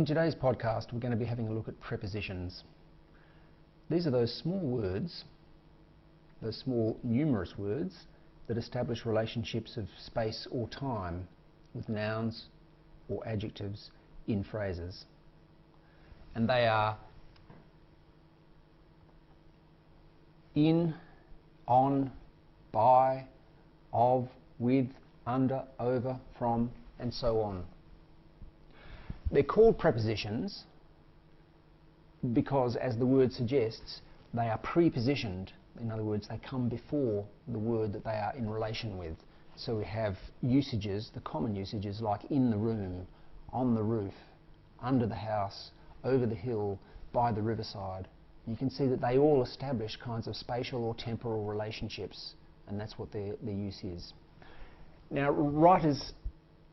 In today's podcast, we're going to be having a look at prepositions. These are those small words, those small numerous words that establish relationships of space or time with nouns or adjectives in phrases. And they are in, on, by, of, with, under, over, from, and so on. They're called prepositions because, as the word suggests, they are prepositioned. In other words, they come before the word that they are in relation with. So we have usages, the common usages, like in the room, on the roof, under the house, over the hill, by the riverside. You can see that they all establish kinds of spatial or temporal relationships, and that's what their use is. Now, writers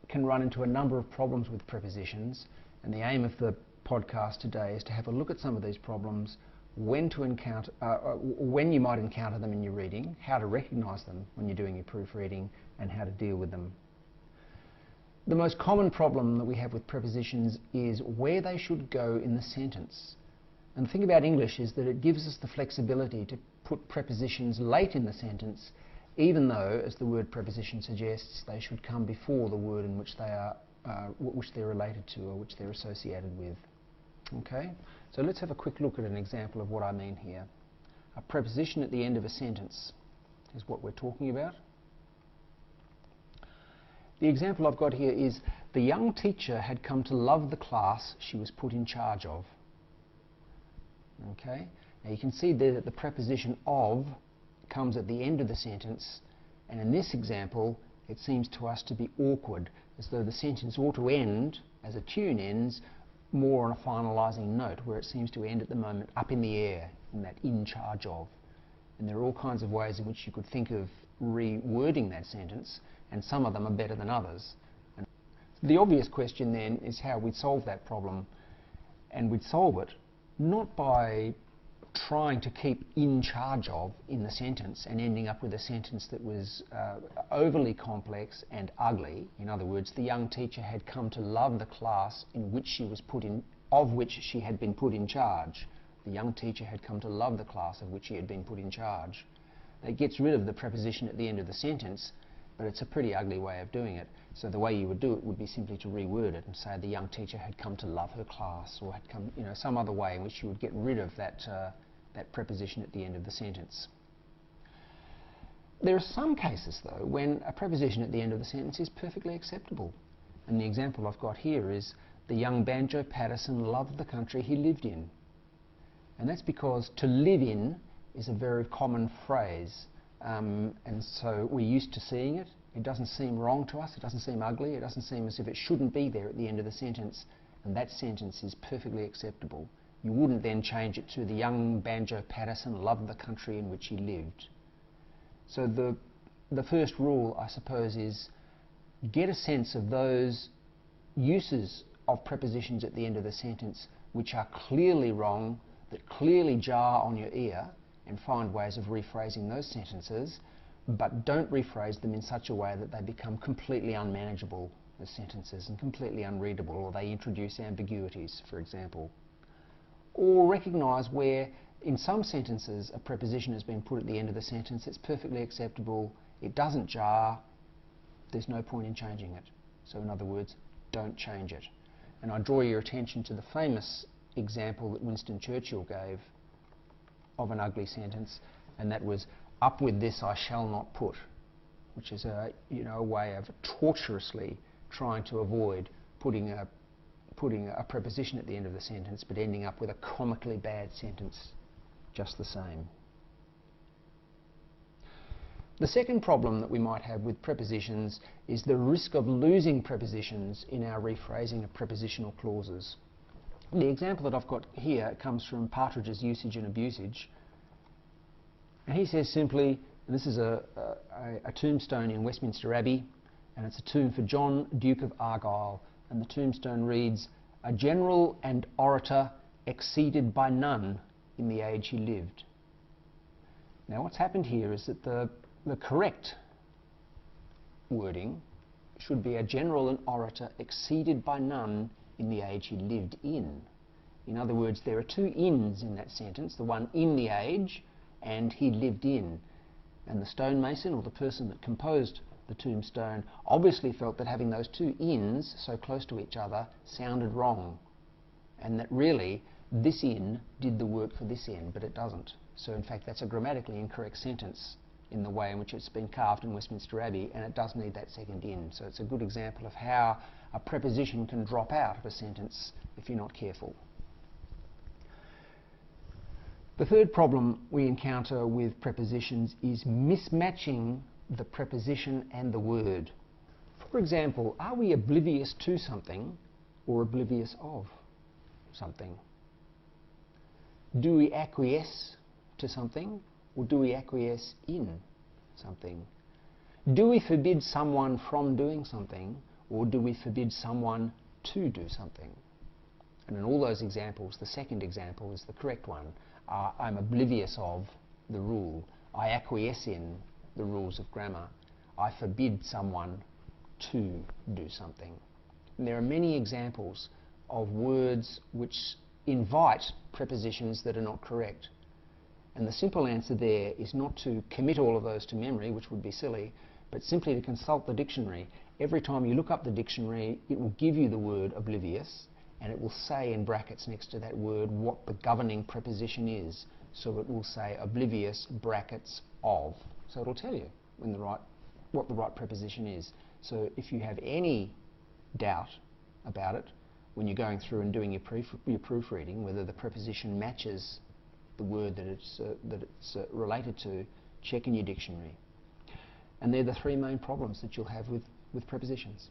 can run into a number of problems with prepositions, and the aim of the podcast today is to have a look at some of these problems, when you might encounter them in your reading, how to recognise them when you're doing your proofreading, and how to deal with them. The most common problem that we have with prepositions is where they should go in the sentence. And the thing about English is that it gives us the flexibility to put prepositions late in the sentence, even though, as the word preposition suggests, they should come before the word in which they are, which they're related to or which they're associated with. Okay, so let's have a quick look at an example of what I mean here. A preposition at the end of a sentence is what we're talking about. The example I've got here is, the young teacher had come to love the class she was put in charge of. Okay, now you can see there that the preposition of comes at the end of the sentence, and in this example it seems to us to be awkward, as though the sentence ought to end, as a tune ends, more on a finalising note, where it seems to end at the moment up in the air, in that in charge of. And there are all kinds of ways in which you could think of rewording that sentence, and some of them are better than others. And the obvious question then is how we'd solve that problem, and we'd solve it not by trying to keep in charge of in the sentence and ending up with a sentence that was overly complex and ugly. In other words, the young teacher had come to love the class in which she was of which she had been put in charge. The young teacher had come to love the class of which she had been put in charge. That gets rid of the preposition at the end of the sentence, but it's a pretty ugly way of doing it. So the way you would do it would be simply to reword it and say the young teacher had come to love her class, or had come, some other way in which you would get rid of that preposition at the end of the sentence. There are some cases, though, when a preposition at the end of the sentence is perfectly acceptable. And the example I've got here is, the young Banjo Patterson loved the country he lived in. And that's because to live in is a very common phrase. And so we're used to seeing it. It doesn't seem wrong to us, it doesn't seem ugly, it doesn't seem as if it shouldn't be there at the end of the sentence, and that sentence is perfectly acceptable. You wouldn't then change it to, the young Banjo Patterson loved the country in which he lived. So the first rule, I suppose, is get a sense of those uses of prepositions at the end of the sentence which are clearly wrong, that clearly jar on your ear, and find ways of rephrasing those sentences, but don't rephrase them in such a way that they become completely unmanageable as sentences and completely unreadable, or they introduce ambiguities, for example. Or recognise where, in some sentences, a preposition has been put at the end of the sentence, it's perfectly acceptable, it doesn't jar, there's no point in changing it. So in other words, don't change it. And I draw your attention to the famous example that Winston Churchill gave of an ugly sentence, and that was, up with this I shall not put, which is a way of tortuously trying to avoid putting a preposition at the end of the sentence, but ending up with a comically bad sentence just the same. The second problem that we might have with prepositions is the risk of losing prepositions in our rephrasing of prepositional clauses. The example that I've got here comes from Partridge's Usage and Abusage, and he says simply, and this is a tombstone in Westminster Abbey, and it's a tomb for John, Duke of Argyll, and the tombstone reads, "A general and orator exceeded by none in the age he lived." Now what's happened here is that the correct wording should be, a general and orator exceeded by none in the age he lived in. In other words, there are two ins in that sentence, the one in the age and he lived in. And the stonemason, or the person that composed the tombstone, obviously felt that having those two ins so close to each other sounded wrong, and that really this in did the work for this in, but it doesn't. So in fact that's a grammatically incorrect sentence in the way in which it's been carved in Westminster Abbey, and it does need that second in. So it's a good example of how a preposition can drop out of a sentence if you're not careful. The third problem we encounter with prepositions is mismatching the preposition and the word. For example, are we oblivious to something or oblivious of something? Do we acquiesce to something or do we acquiesce in something? Do we forbid someone from doing something or do we forbid someone to do something? And in all those examples, the second example is the correct one. I'm oblivious of the rule. I acquiesce in the rules of grammar. I forbid someone to do something. And there are many examples of words which invite prepositions that are not correct. And the simple answer there is not to commit all of those to memory, which would be silly, but simply to consult the dictionary. Every time you look up the dictionary, it will give you the word oblivious, and it will say in brackets next to that word what the governing preposition is. So it will say oblivious brackets of. So it'll tell you what the right preposition is. So if you have any doubt about it when you're going through and doing your proofreading, whether the preposition matches the word that it's related to, check in your dictionary. And they're the three main problems that you'll have with prepositions.